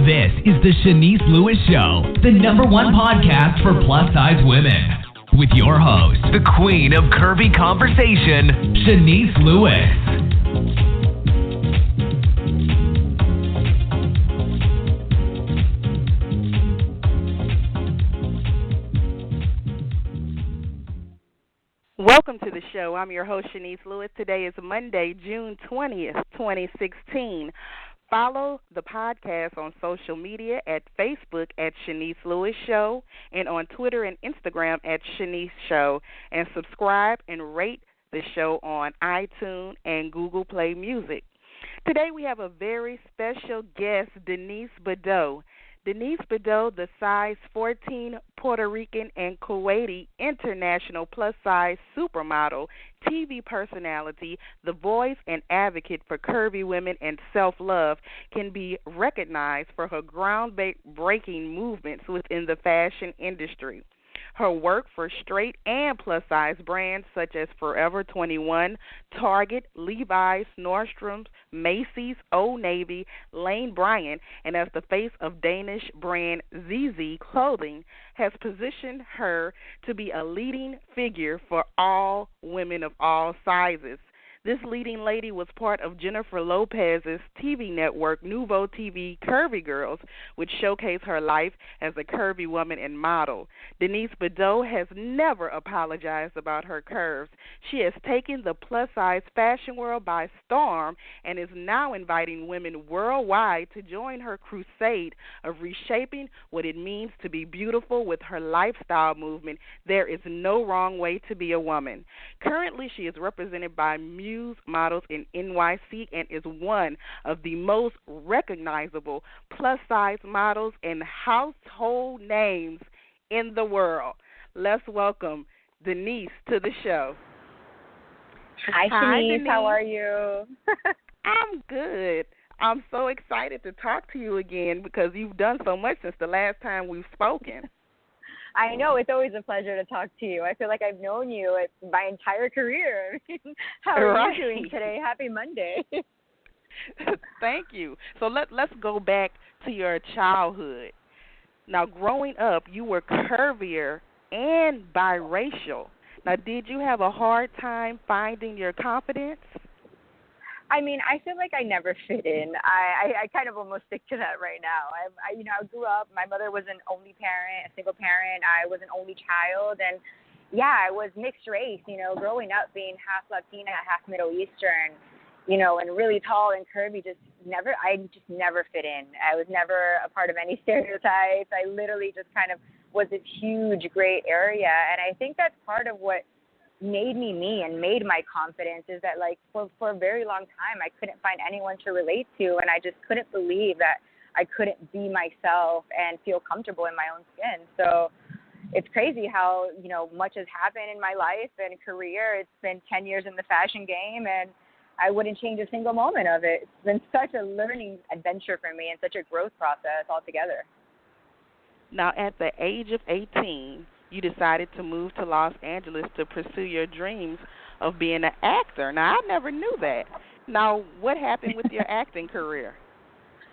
This is the Chenese Lewis Show, the number one podcast for plus-size women. With your host, the queen of curvy conversation, Chenese Lewis. Welcome to the show. I'm your host, Chenese Lewis. Today is Monday, June 20th, 2016. Follow the podcast on social media at Facebook at Chenese Lewis Show and on Twitter and Instagram at Chenese Show. And subscribe and rate the show on iTunes and Google Play Music. Today we have a very special guest, Denise Bidot. Denise Bidot, the size 14 Puerto Rican and Kuwaiti international plus-size supermodel, TV personality, the voice and advocate for curvy women and self-love, can be recognized for her groundbreaking movements within the fashion industry. Her work for straight and plus-size brands such as Forever 21, Target, Levi's, Nordstrom's, Macy's, Old Navy, Lane Bryant, and as the face of Danish brand ZZ Clothing, has positioned her to be a leading figure for all women of all sizes. This leading lady was part of Jennifer Lopez's TV network, Nouveau TV Curvy Girls, which showcased her life as a curvy woman and model. Denise Bidot has never apologized about her curves. She has taken the plus-size fashion world by storm and is now inviting women worldwide to join her crusade of reshaping what it means to be beautiful with her lifestyle movement, There Is No Wrong Way to Be a Woman. Currently, she is represented by Muse Models in NYC and is one of the most recognizable plus-size models and household names in the world. Let's welcome Denise to the show. Hi, Denise. How are you? I'm good. I'm so excited to talk to you again because you've done so much since the last time we've spoken. I know. It's always a pleasure to talk to you. I feel like I've known you my entire career. How are you doing today? Happy Monday. Thank you. So let's go back to your childhood. Now, growing up, you were curvier and biracial. Now, did you have a hard time finding your confidence? I mean, I feel like I never fit in. I kind of almost stick to that right now. I grew up, my mother was an only parent, a single parent. I was an only child. And, yeah, I was mixed race, growing up being half Latina, half Middle Eastern, and really tall and curvy, I just never fit in. I was never a part of any stereotypes. I literally just kind of was this huge gray area. And I think that's part of what made me and made my confidence is that, like, for a very long time, I couldn't find anyone to relate to, and I just couldn't believe that I couldn't be myself and feel comfortable in my own skin. So it's crazy how, much has happened in my life and career. It's been 10 years in the fashion game, and I wouldn't change a single moment of it. It's been such a learning adventure for me and such a growth process altogether. Now, at the age of 18, you decided to move to Los Angeles to pursue your dreams of being an actor. Now, I never knew that. Now, what happened with your acting career?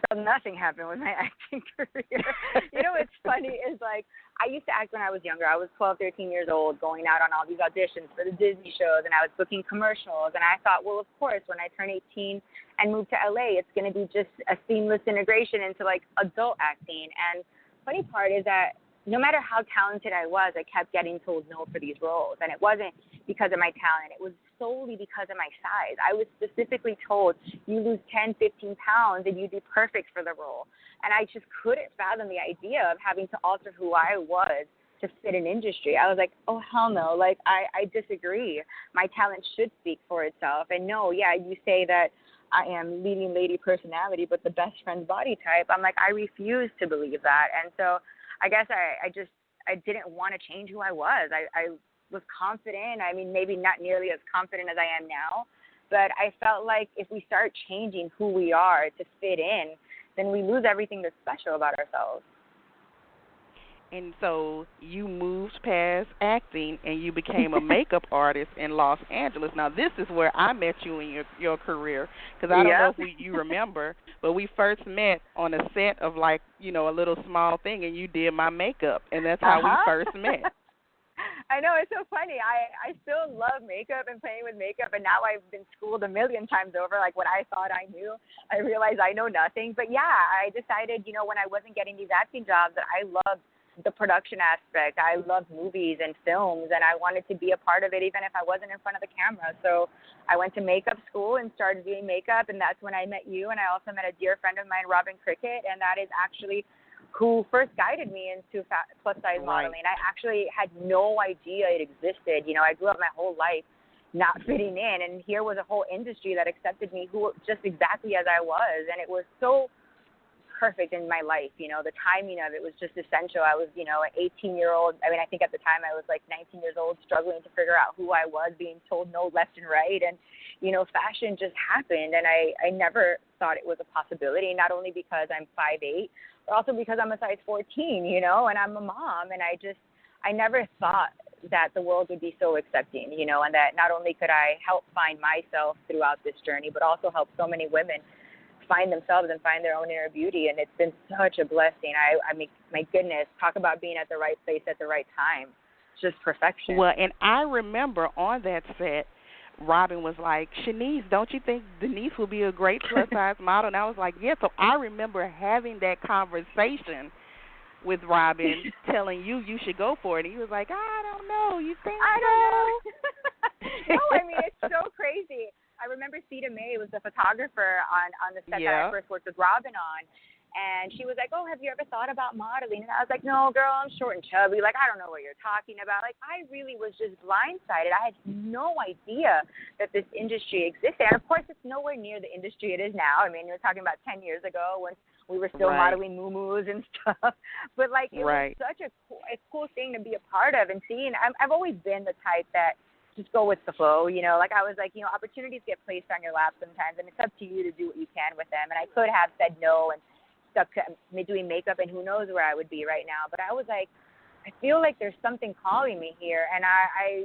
So nothing happened with my acting career. What's funny is, like, I used to act when I was younger. I was 12, 13 years old, going out on all these auditions for the Disney shows, and I was booking commercials. And I thought, well, of course, when I turn 18 and move to LA, it's going to be just a seamless integration into, like, adult acting. And funny part is that no matter how talented I was, I kept getting told no for these roles. And it wasn't because of my talent. It was solely because of my size. I was specifically told, you lose 10, 15 pounds and you'd be perfect for the role. And I just couldn't fathom the idea of having to alter who I was to fit an industry. I was like, oh, hell no. Like, I disagree. My talent should speak for itself. And no, yeah, you say that I am leading lady personality, but the best friend's body type. I'm like, I refuse to believe that. And so I guess I didn't want to change who I was. I was confident. I mean, maybe not nearly as confident as I am now, but I felt like if we start changing who we are to fit in, then we lose everything that's special about ourselves. And so you moved past acting and you became a makeup artist in Los Angeles. Now, this is where I met you in your career, because I don't know Yep. if you remember, but we first met on a set of, like, a little small thing, and you did my makeup, and that's how we first met. I know, it's so funny. I still love makeup and playing with makeup, and now I've been schooled a million times over. Like, what I thought I knew, I realized I know nothing. But yeah, I decided, when I wasn't getting these acting jobs, that I loved the production aspect. I loved movies and films, and I wanted to be a part of it even if I wasn't in front of the camera. So I went to makeup school and started doing makeup, and that's when I met you. And I also met a dear friend of mine, Robin Cricket, and that is actually who first guided me into plus-size modeling. I actually had no idea it existed. I grew up my whole life not fitting in, and here was a whole industry that accepted me just exactly as I was, and it was so perfect in my life. The timing of it was just essential. I was, an 18-year-old. I mean, I think at the time I was like 19 years old, struggling to figure out who I was, being told no left and right, and fashion just happened, and I never thought it was a possibility, not only because I'm 5'8", but also because I'm a size 14, and I'm a mom, and I never thought that the world would be so accepting, and that not only could I help find myself throughout this journey, but also help so many women find themselves and find their own inner beauty, and it's been such a blessing. I mean, my goodness, talk about being at the right place at the right time. It's just perfection. Well, and I remember on that set, Robin was like, Chenese, don't you think Denise will be a great plus-size model? And I was like, yeah. So I remember having that conversation with Robin, telling you should go for it. And he was like, I don't know. You think I so? don't know. No, I mean, it's so crazy. I remember Cita May was the photographer on the set that I first worked with Robin on. And she was like, oh, have you ever thought about modeling? And I was like, no, girl, I'm short and chubby. Like, I don't know what you're talking about. Like, I really was just blindsided. I had no idea that this industry existed. And, of course, it's nowhere near the industry it is now. I mean, you're talking about 10 years ago when we were still modeling moo-moos and stuff. But, like, it was such a cool thing to be a part of and see. And I've always been the type that just go with the flow, Like, I was like, opportunities get placed on your lap sometimes, and it's up to you to do what you can with them. And I could have said no and stuck to doing makeup, and who knows where I would be right now. But I was like, I feel like there's something calling me here, and I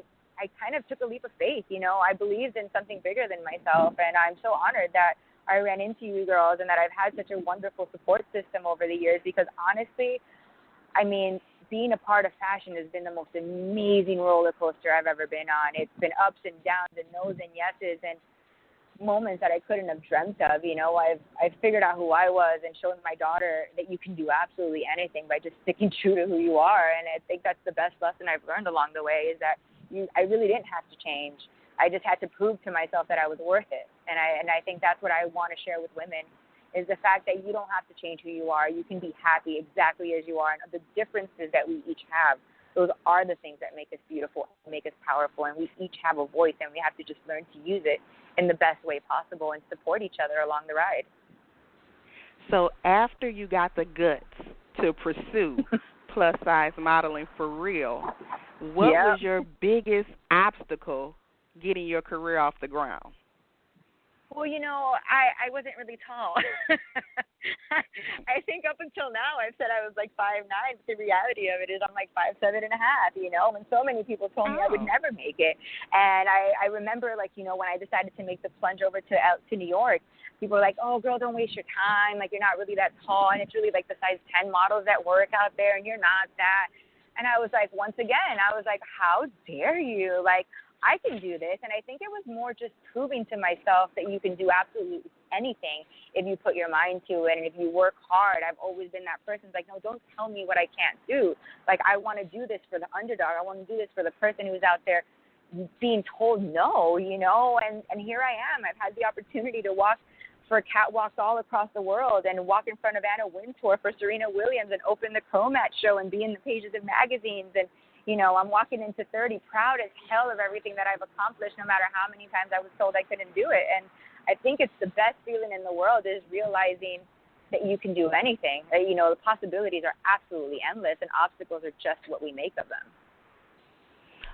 kind of took a leap of faith. I believed in something bigger than myself, and I'm so honored that I ran into you girls and that I've had such a wonderful support system over the years, because honestly, I mean, being a part of fashion has been the most amazing roller coaster I've ever been on. It's been ups and downs and no's and yeses and moments that I couldn't have dreamt of. I've figured out who I was and shown my daughter that you can do absolutely anything by just sticking true to who you are. And I think that's the best lesson I've learned along the way, is that I really didn't have to change. I just had to prove to myself that I was worth it. And I think that's what I want to share with women, is the fact that you don't have to change who you are. You can be happy exactly as you are. And the differences that we each have, those are the things that make us beautiful, make us powerful. And we each have a voice, and we have to just learn to use it in the best way possible and support each other along the ride. So after you got the guts to pursue plus-size modeling for real, what was your biggest obstacle getting your career off the ground? Well, I wasn't really tall. I think up until now I've said I was like 5'9", but the reality of it is I'm like 5'7.5", and so many people told me I would never make it. And I remember, like, when I decided to make the plunge over to New York, people were like, oh, girl, don't waste your time. Like, you're not really that tall, and it's really like the size 10 models that work out there, and you're not that. And I was like, once again, how dare you? Like, I can do this. And I think it was more just proving to myself that you can do absolutely anything if you put your mind to it and if you work hard. I've always been that person who's like, no, don't tell me what I can't do. Like, I want to do this for the underdog. I want to do this for the person who's out there being told no, and here I am. I've had the opportunity to walk for catwalks all across the world and walk in front of Anna Wintour for Serena Williams and open the Chromat show and be in the pages of magazines. And I'm walking into 30 proud as hell of everything that I've accomplished, no matter how many times I was told I couldn't do it. And I think it's the best feeling in the world, is realizing that you can do anything. The possibilities are absolutely endless, and obstacles are just what we make of them.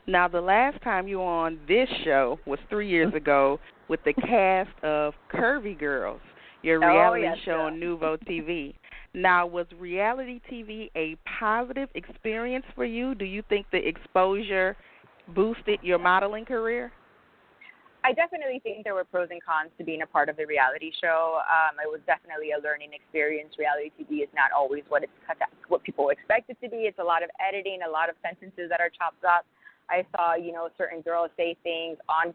Now, the last time you were on this show was 3 years ago with the cast of Curvy Girls, your reality show on Nouveau TV. Now, was reality TV a positive experience for you? Do you think the exposure boosted your modeling career? I definitely think there were pros and cons to being a part of the reality show. It was definitely a learning experience. Reality TV is not always what people expect it to be. It's a lot of editing, a lot of sentences that are chopped up. I saw, certain girls say things on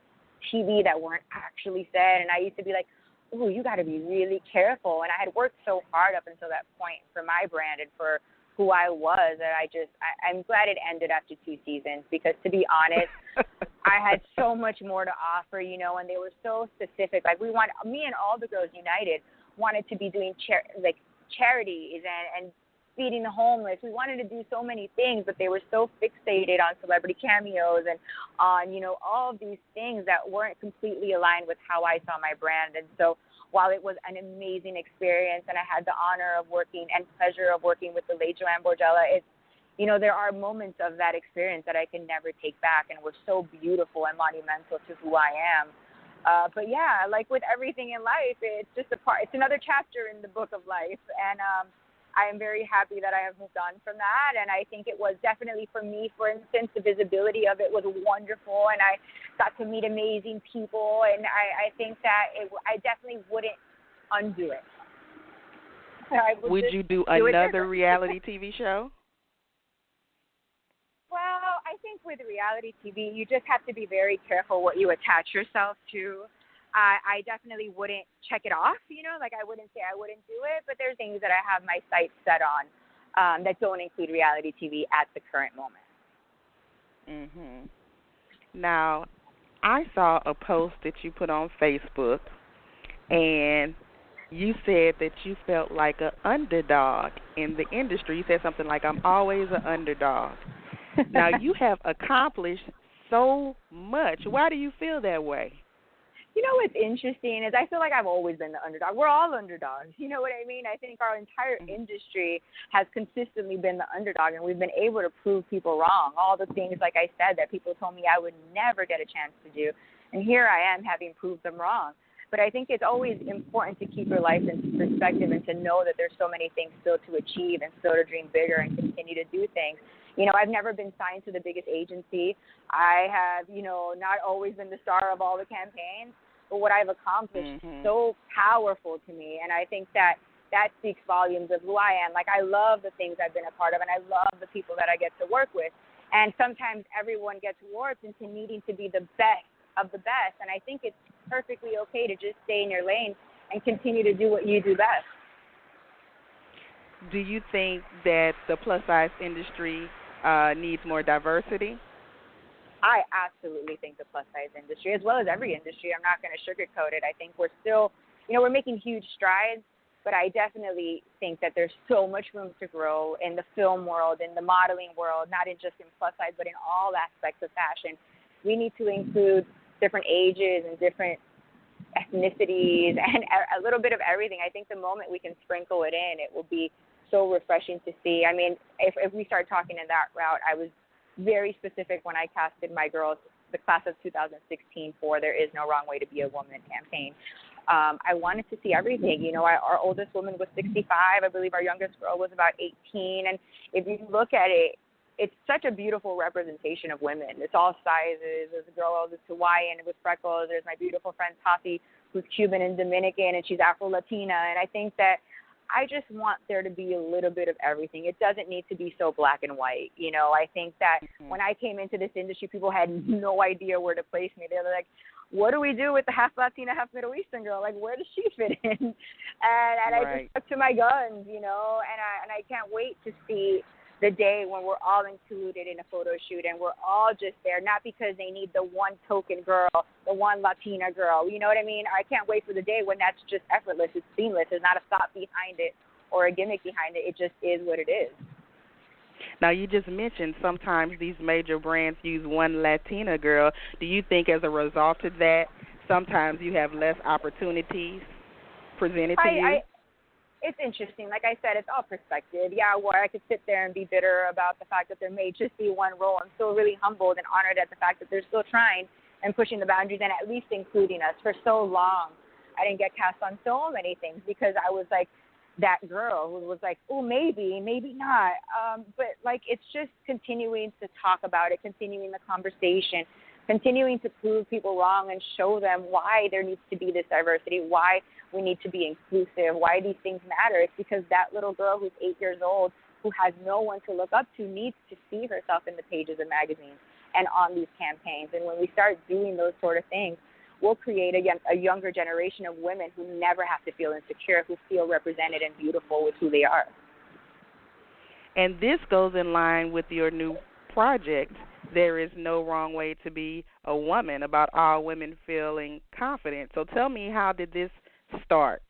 TV that weren't actually said, and I used to be like, ooh, you got to be really careful. And I had worked so hard up until that point for my brand and for who I was that I'm glad it ended after 2 seasons, because to be honest, I had so much more to offer, and they were so specific. Like me and all the girls united wanted to be doing charities and feeding the homeless. We wanted to do so many things, but they were so fixated on celebrity cameos and on, all of these things that weren't completely aligned with how I saw my brand. And so while it was an amazing experience and I had the honor of working and pleasure of working with the late Joanne Borgella, there are moments of that experience that I can never take back and were so beautiful and monumental to who I am. But yeah, like with everything in life, it's just it's another chapter in the book of life. And I am very happy that I have moved on from that. And I think it was definitely for me, for instance, the visibility of it was wonderful. And I got to meet amazing people. And I think that I definitely wouldn't undo it. Would you do another reality TV show? Well, I think with reality TV, you just have to be very careful what you attach yourself to. I definitely wouldn't check it off, like I wouldn't say I wouldn't do it, but there's things that I have my sights set on that don't include reality TV at the current moment. Mhm. Now, I saw a post that you put on Facebook, and you said that you felt like an underdog in the industry. You said something like, I'm always an underdog. Now, you have accomplished so much. Why do you feel that way? What's interesting is I feel like I've always been the underdog. We're all underdogs. You know what I mean? I think our entire industry has consistently been the underdog, and we've been able to prove people wrong. All the things, like I said, that people told me I would never get a chance to do, and here I am having proved them wrong. But I think it's always important to keep your life in perspective and to know that there's so many things still to achieve and still to dream bigger and continue to do things. I've never been signed to the biggest agency. I have, not always been the star of all the campaigns. But what I've accomplished is so powerful to me. And I think that speaks volumes of who I am. Like, I love the things I've been a part of, and I love the people that I get to work with. And sometimes everyone gets warped into needing to be the best of the best. And I think it's perfectly okay to just stay in your lane and continue to do what you do best. Do you think that the plus-size industry needs more diversity? I absolutely think the plus-size industry, as well as every industry, I'm not going to sugarcoat it. I think we're still, we're making huge strides, but I definitely think that there's so much room to grow in the film world, in the modeling world, not just in plus-size, but in all aspects of fashion. We need to include different ages and different ethnicities and a little bit of everything. I think the moment we can sprinkle it in, it will be so refreshing to see. I mean, if we start talking in that route, I was very specific when I casted my girls, the class of 2016, for There Is No Wrong Way to Be a Woman campaign. I wanted to see everything. Our oldest woman was 65. I believe our youngest girl was about 18. And if you look at it, it's such a beautiful representation of women. It's all sizes. There's a girl who's Hawaiian with freckles. There's my beautiful friend Tati, who's Cuban and Dominican, and she's Afro-Latina. And I think that I just want there to be a little bit of everything. It doesn't need to be so black and white. I think that when I came into this industry, people had no idea where to place me. They were like, what do we do with the half Latina, half Middle Eastern girl? Like, where does she fit in? And I just stuck to my guns, and I can't wait to see the day when we're all included in a photo shoot and we're all just there, not because they need the one token girl, the one Latina girl. You know what I mean? I can't wait for the day when that's just effortless. It's seamless. There's not a thought behind it or a gimmick behind it. It just is what it is. Now, you just mentioned sometimes these major brands use one Latina girl. Do you think as a result of that, sometimes you have less opportunities presented to you? It's interesting. Like I said, it's all perspective. Yeah, where I could sit there and be bitter about the fact that there may just be one role. I'm still really humbled and honored at the fact that they're still trying and pushing the boundaries and at least including us. For so long, I didn't get cast on so many things because I was like, that girl who was like, oh, maybe not. But like, it's just continuing to talk about it, continuing the conversation, continuing to prove people wrong and show them why there needs to be this diversity, why we need to be inclusive, why these things matter. It's because that little girl who's 8 years old, who has no one to look up to, needs to see herself in the pages of magazines and on these campaigns. And when we start doing those sort of things, we'll create a younger generation of women who never have to feel insecure, who feel represented and beautiful with who they are. And this goes in line with your new project, There Is No Wrong Way to Be a Woman, about all women feeling confident. So tell me, how did this start?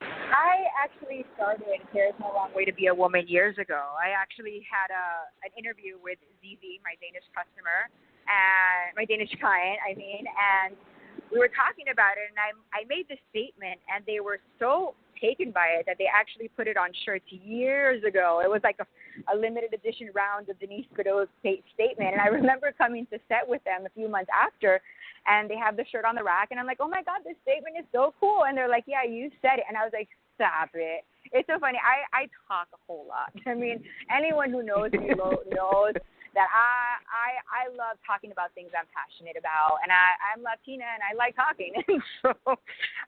I actually started There Is No Wrong Way to Be a Woman years ago. I actually had an interview with ZZ, my Danish customer, and my Danish client, and we were talking about it, and I made this statement, and they were so taken by it that they actually put it on shirts years ago. It was like a limited edition round of Denise Bidot's statement, and I remember coming to set with them a few months after, and they have the shirt on the rack, and I'm like, oh my God, this statement is so cool. And they're like, yeah, you said it. And I was like, stop it. It's so funny. I talk a whole lot. I mean, anyone who knows me knows that I love talking about things I'm passionate about, and I'm Latina and I like talking. And so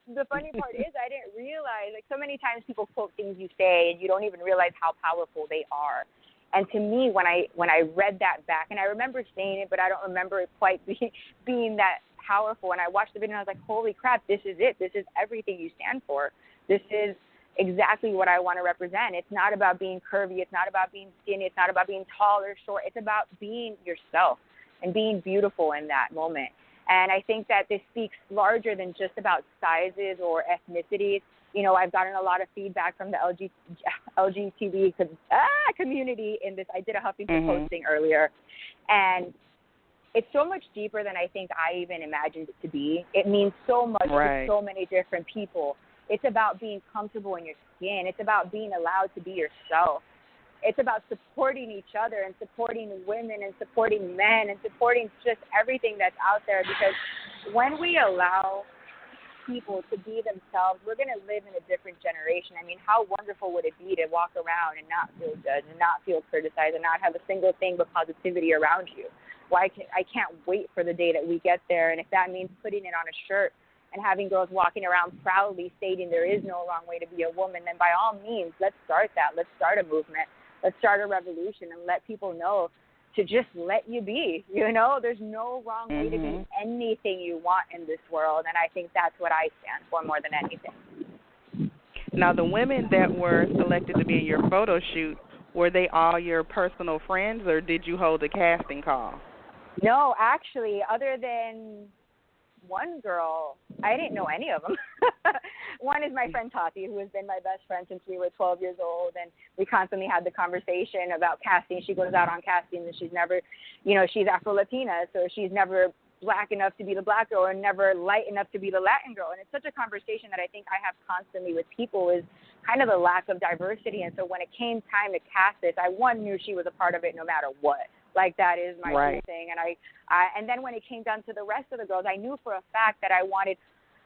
the funny part is I didn't realize, like, so many times people quote things you say and you don't even realize how powerful they are. And to me, when I read that back, and I remember saying it, but I don't remember it quite being that powerful. And I watched the video and I was like, holy crap, this is it. This is everything you stand for. This is exactly what I want to represent. It's not about being curvy. It's not about being skinny. It's not about being tall or short. It's about being yourself and being beautiful in that moment. And I think that this speaks larger than just about sizes or ethnicities. You know, I've gotten a lot of feedback from the LGBT community in this. I did a Huffington Post thing earlier, and it's so much deeper than I think I even imagined it to be. It means so much to so many different people. It's about being comfortable in your skin. It's about being allowed to be yourself. It's about supporting each other and supporting women and supporting men and supporting just everything that's out there, because when we allow people to be themselves, we're going to live in a different generation. I mean, how wonderful would it be to walk around and not feel judged and not feel criticized and not have a single thing but positivity around you? I can't wait for the day that we get there. And if that means putting it on a shirt and having girls walking around proudly stating there is no wrong way to be a woman, then by all means, let's start that. Let's start a movement. Let's start a revolution and let people know to just let you be. You know, there's no wrong way to be anything you want in this world, and I think that's what I stand for more than anything. Now, the women that were selected to be in your photo shoot, were they all your personal friends, or did you hold a casting call? No, actually, other than one girl, I didn't know any of them. One is my friend Tati, who has been my best friend since we were 12 years old, and we constantly had the conversation about casting. She goes out on casting, and she's never, you know, she's Afro-Latina, so she's never black enough to be the black girl and never light enough to be the Latin girl. And it's such a conversation that I think I have constantly with people, is kind of the lack of diversity. And so when it came time to cast this, I knew she was a part of it no matter what. Like, that is my thing. And and then when it came down to the rest of the girls, I knew for a fact that I wanted,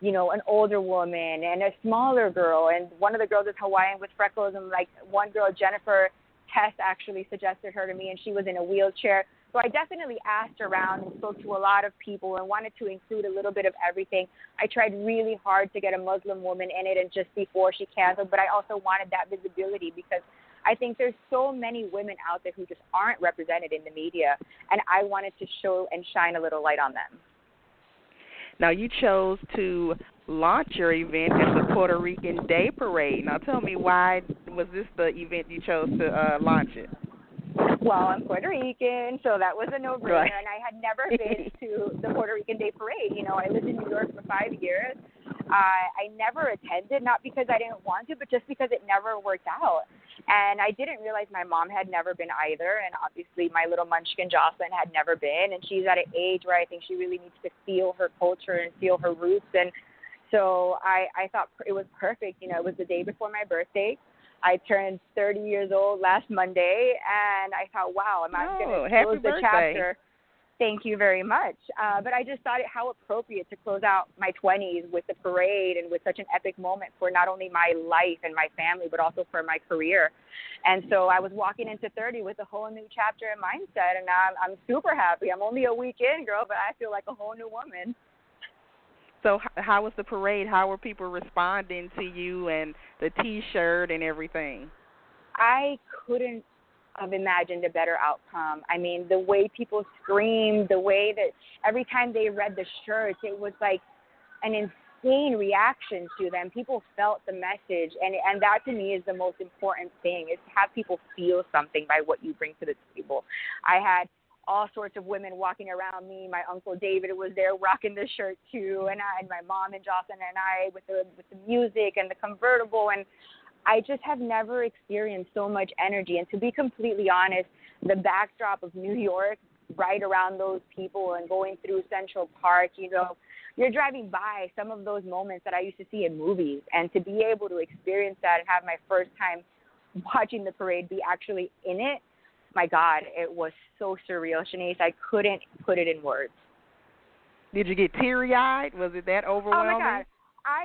you know, an older woman and a smaller girl. And one of the girls is Hawaiian with freckles. And like one girl, Jennifer Tess, actually suggested her to me, and she was in a wheelchair. So I definitely asked around and spoke to a lot of people and wanted to include a little bit of everything. I tried really hard to get a Muslim woman in it, and just before she canceled, but I also wanted that visibility, because I think there's so many women out there who just aren't represented in the media, and I wanted to show and shine a little light on them. Now, you chose to launch your event at the Puerto Rican Day Parade. Now, tell me, why was this the event you chose to launch it? Well, I'm Puerto Rican, so that was a no-brainer, and I had never been to the Puerto Rican Day Parade. You know, I lived in New York for 5 years. I never attended, not because I didn't want to, but just because it never worked out. And I didn't realize my mom had never been either, and obviously my little munchkin Jocelyn had never been, and she's at an age where I think she really needs to feel her culture and feel her roots. And so I thought it was perfect. You know, it was the day before my birthday. I turned 30 years old last Monday, and I thought, wow, I'm going to close the chapter. Thank you very much. But I just thought it how appropriate to close out my 20s with the parade and with such an epic moment for not only my life and my family, but also for my career. And so I was walking into 30 with a whole new chapter and mindset, and I'm super happy. I'm only a week in, girl, but I feel like a whole new woman. So how was the parade? How were people responding to you and the T-shirt and everything? I couldn't have imagined a better outcome. I mean, the way people screamed, the way that every time they read the shirts, it was like an insane reaction to them. People felt the message, and that to me is the most important thing, is to have people feel something by what you bring to the table. I had all sorts of women walking around me. My Uncle David was there rocking the shirt too, and my mom and Jocelyn and I with the music and the convertible, and I just have never experienced so much energy. And to be completely honest, the backdrop of New York, right around those people and going through Central Park, you know, you're driving by some of those moments that I used to see in movies. And to be able to experience that and have my first time watching the parade be actually in it, my God, it was so surreal, Shanice. I couldn't put it in words. Did you get teary-eyed? Was it that overwhelming? Oh, my God. I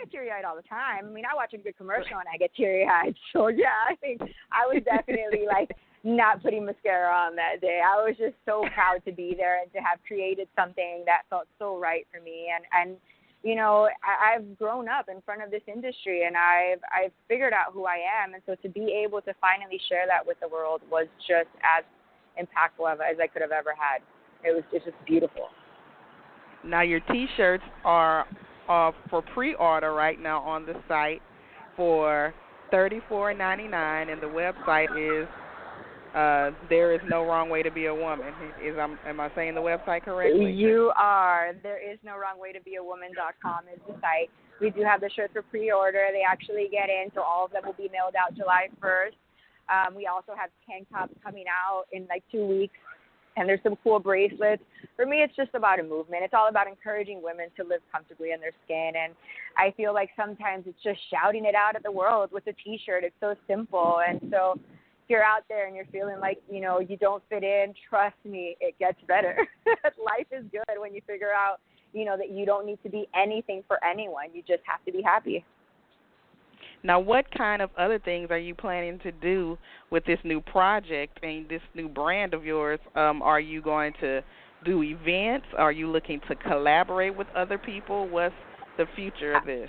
get teary-eyed all the time. I mean, I watch a good commercial and I get teary-eyed. So, yeah, I think I was definitely, like, not putting mascara on that day. I was just so proud to be there and to have created something that felt so right for me. And you know, I've grown up in front of this industry, and I've figured out who I am. And so to be able to finally share that with the world was just as impactful as I could have ever had. It's just beautiful. Now, your T-shirts are for pre-order right now on the site for $34.99, and the website is There Is No Wrong Way to Be a Woman. Am I saying the website correctly? You are. ThereIsNoWrongWayToBeAWoman.com is the site. We do have the shirts for pre-order. They actually get in, so all of them will be mailed out July 1st. We also have tank tops coming out in like 2 weeks, and there's some cool bracelets. For me, it's just about a movement. It's all about encouraging women to live comfortably in their skin, and I feel like sometimes it's just shouting it out at the world with a T-shirt. It's so simple, and so if you're out there and you're feeling like, you know, you don't fit in, trust me, it gets better. Life is good when you figure out, you know, that you don't need to be anything for anyone. You just have to be happy. Now, what kind of other things are you planning to do with this new project and this new brand of yours? Are you going to do events? Are you looking to collaborate with other people? What's the future of this?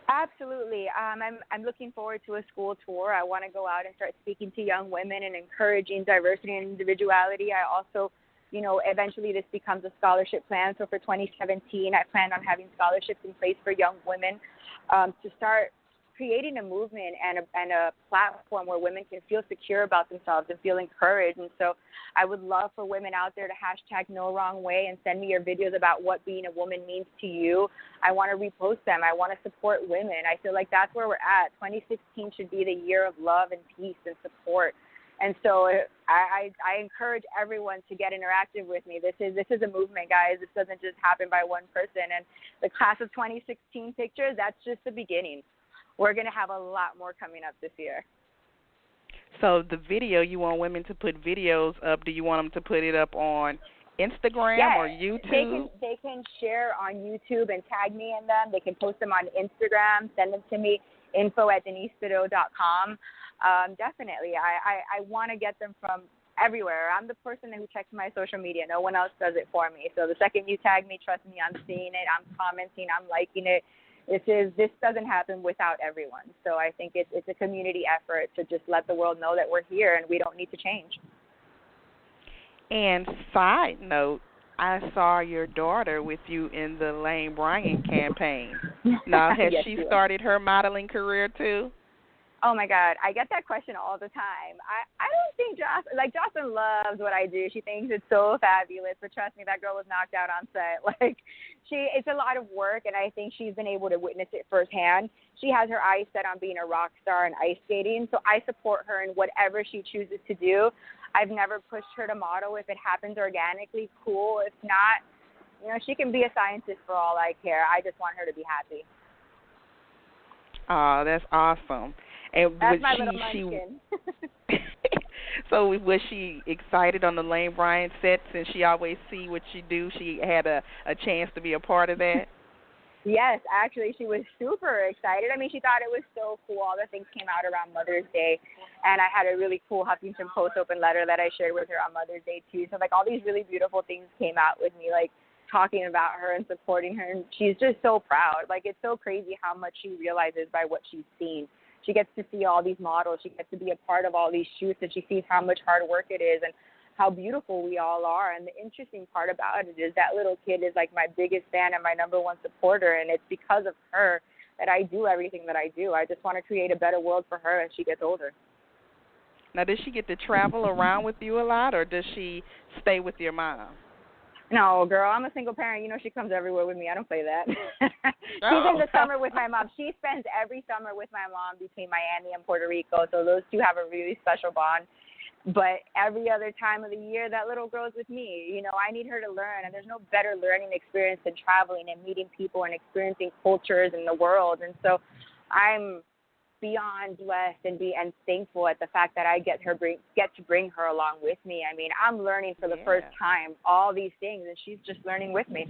Absolutely. I'm looking forward to a school tour. I want to go out and start speaking to young women and encouraging diversity and individuality. I also, you know, eventually this becomes a scholarship plan. So for 2017, I plan on having scholarships in place for young women to start creating a movement and a platform where women can feel secure about themselves and feel encouraged. And so I would love for women out there to hashtag No Wrong Way and send me your videos about what being a woman means to you. I want to repost them. I want to support women. I feel like that's where we're at. 2016 should be the year of love and peace and support. And so I encourage everyone to get interactive with me. This is a movement, guys. This doesn't just happen by one person. And the class of 2016 pictures, that's just the beginning. We're going to have a lot more coming up this year. So the video, you want women to put videos up. Do you want them to put it up on Instagram or YouTube? They can share on YouTube and tag me in them. They can post them on Instagram, send them to me, info@denisebidot.com. Definitely. I want to get them from everywhere. I'm the person who checks my social media. No one else does it for me. So the second you tag me, trust me, I'm seeing it, I'm commenting, I'm liking it. This doesn't happen without everyone. So I think it's a community effort to just let the world know that we're here and we don't need to change. And side note, I saw your daughter with you in the Lane Bryant campaign. Now, has yes, she started her modeling career too? Oh, my God. I get that question all the time. I don't think Jocelyn loves what I do. She thinks it's so fabulous. But trust me, that girl was knocked out on set. It's a lot of work, and I think she's been able to witness it firsthand. She has her eyes set on being a rock star and ice skating, so I support her in whatever she chooses to do. I've never pushed her to model. If it happens organically, cool. If not, you know, she can be a scientist for all I care. I just want her to be happy. Oh, that's awesome. And that's my little munchkin. So was she excited on the Lane Bryant set since she always see what you do? She had a chance to be a part of that? Yes, actually, she was super excited. I mean, she thought it was so cool. All the things came out around Mother's Day, and I had a really cool Huffington Post open letter that I shared with her on Mother's Day, too. So, like, all these really beautiful things came out with me, like, talking about her and supporting her, and she's just so proud. Like, it's so crazy how much she realizes by what she's seen. She gets to see all these models. She gets to be a part of all these shoots, and she sees how much hard work it is and how beautiful we all are. And the interesting part about it is that little kid is like my biggest fan and my number one supporter, and it's because of her that I do everything that I do. I just want to create a better world for her as she gets older. Now, does she get to travel around with you a lot, or does she stay with your mom? No, girl, I'm a single parent. You know she comes everywhere with me. I don't play that. She's in the summer with my mom. She spends every summer with my mom between Miami and Puerto Rico, so those two have a really special bond. But every other time of the year, that little girl's with me. You know, I need her to learn, and there's no better learning experience than traveling and meeting people and experiencing cultures in the world. And so I'm beyond blessed and thankful at the fact that I get to bring her along with me. I mean, I'm learning for the first time all these things, and she's just learning with me.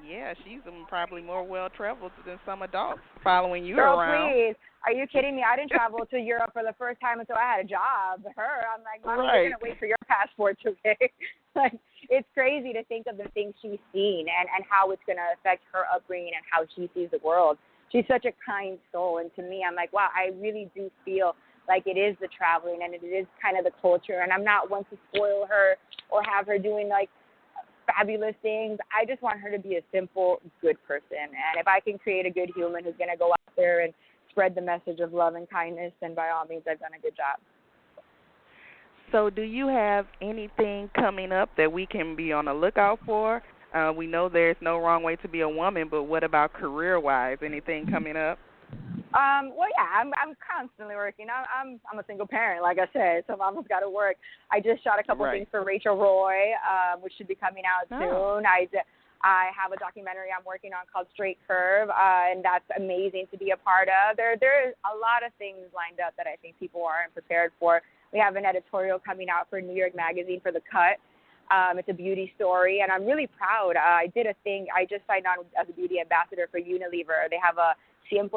Yeah, she's probably more well-traveled than some adults following you Girl, around. Please. Are you kidding me? I didn't travel to Europe for the first time until I had a job. I'm like, Mom, you're going to wait for your passports, okay? Like, it's crazy to think of the things she's seen and how it's going to affect her upbringing and how she sees the world. She's such a kind soul, and to me, I'm like, wow, I really do feel like it is the traveling and it is kind of the culture, and I'm not one to spoil her or have her doing, like, fabulous things. I just want her to be a simple, good person. And if I can create a good human who's going to go out there and spread the message of love and kindness, then by all means, I've done a good job. So do you have anything coming up that we can be on the lookout for? We know there's no wrong way to be a woman, but what about career-wise? Anything coming up? Well, yeah, I'm constantly working. I'm a single parent, like I said, so mama's got to work. I just shot a couple things for Rachel Roy, which should be coming out soon. I have a documentary I'm working on called Straight Curve, and that's amazing to be a part of. There's a lot of things lined up that I think people aren't prepared for. We have an editorial coming out for New York Magazine for The Cut. It's a beauty story, and I'm really proud. I did a thing. I just signed on as a beauty ambassador for Unilever. They have a 100%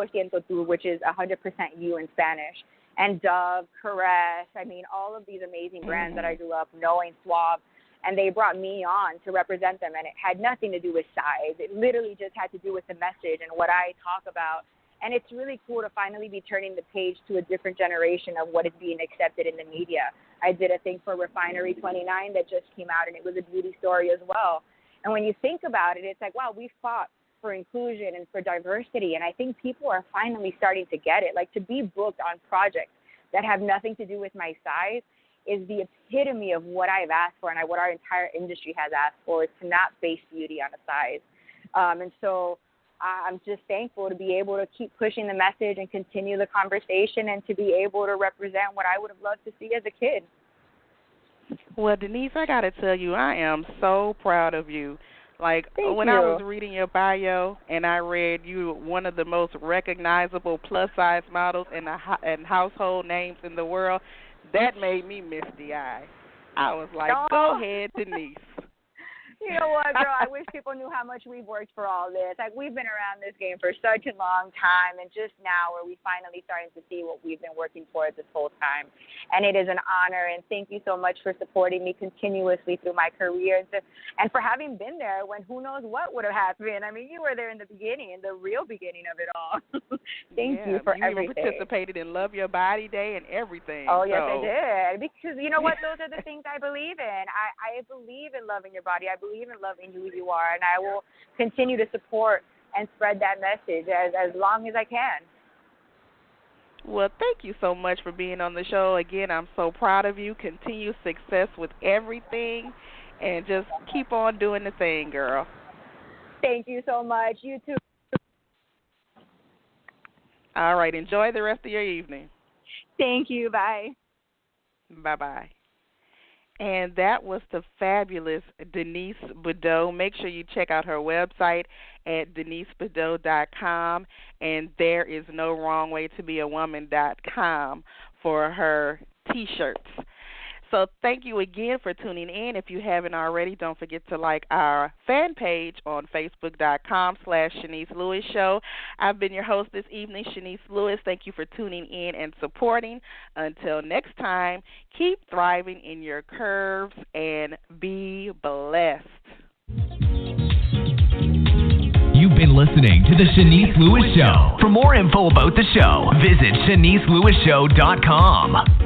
tú, which is 100% you in Spanish. And Dove, Caress, I mean, all of these amazing brands that I grew up knowing, Suave, and they brought me on to represent them, and it had nothing to do with size. It literally just had to do with the message and what I talk about. And it's really cool to finally be turning the page to a different generation of what is being accepted in the media. I did a thing for Refinery 29 that just came out, and it was a beauty story as well. And when you think about it, it's like, wow, we fought for inclusion and for diversity, and I think people are finally starting to get it. Like, to be booked on projects that have nothing to do with my size is the epitome of what I've asked for and what our entire industry has asked for, is to not base beauty on a size. And so I'm just thankful to be able to keep pushing the message and continue the conversation and to be able to represent what I would have loved to see as a kid. Well, Denise, I got to tell you, I am so proud of you. Like, Thank when you. I was reading your bio and I read you one of the most recognizable plus-size models and household names in the world, that made me misty-eyed. I was like, go ahead, Denise. You know what, girl? I wish people knew how much we've worked for all this. Like, we've been around this game for such a long time, and just now are we finally starting to see what we've been working for this whole time. And it is an honor, and thank you so much for supporting me continuously through my career and for having been there when who knows what would have happened. I mean, you were there in the beginning, the real beginning of it all. Thank you for everything. You even participated in Love Your Body Day and everything. Oh, yes, I did. Because, you know what? Those are the things I believe in. I believe in loving your body. I believe in loving who you are, and I will continue to support and spread that message as long as I can. Well, thank you so much for being on the show. Again, I'm so proud of you. Continue success with everything, and just keep on doing the thing, girl. Thank you so much. You too. All right. Enjoy the rest of your evening. Thank you. Bye. Bye-bye. And that was the fabulous Denise Bidot. Make sure you check out her website at denisebidot.com, and thereisnowrongwaytobeawoman.com for her T-shirts. So thank you again for tuning in. If you haven't already, don't forget to like our fan page on Facebook.com/Chenese Lewis Show. I've been your host this evening, Chenese Lewis. Thank you for tuning in and supporting. Until next time, keep thriving in your curves and be blessed. You've been listening to The Chenese Lewis Show. For more info about the show, visit CheneseLewisShow.com.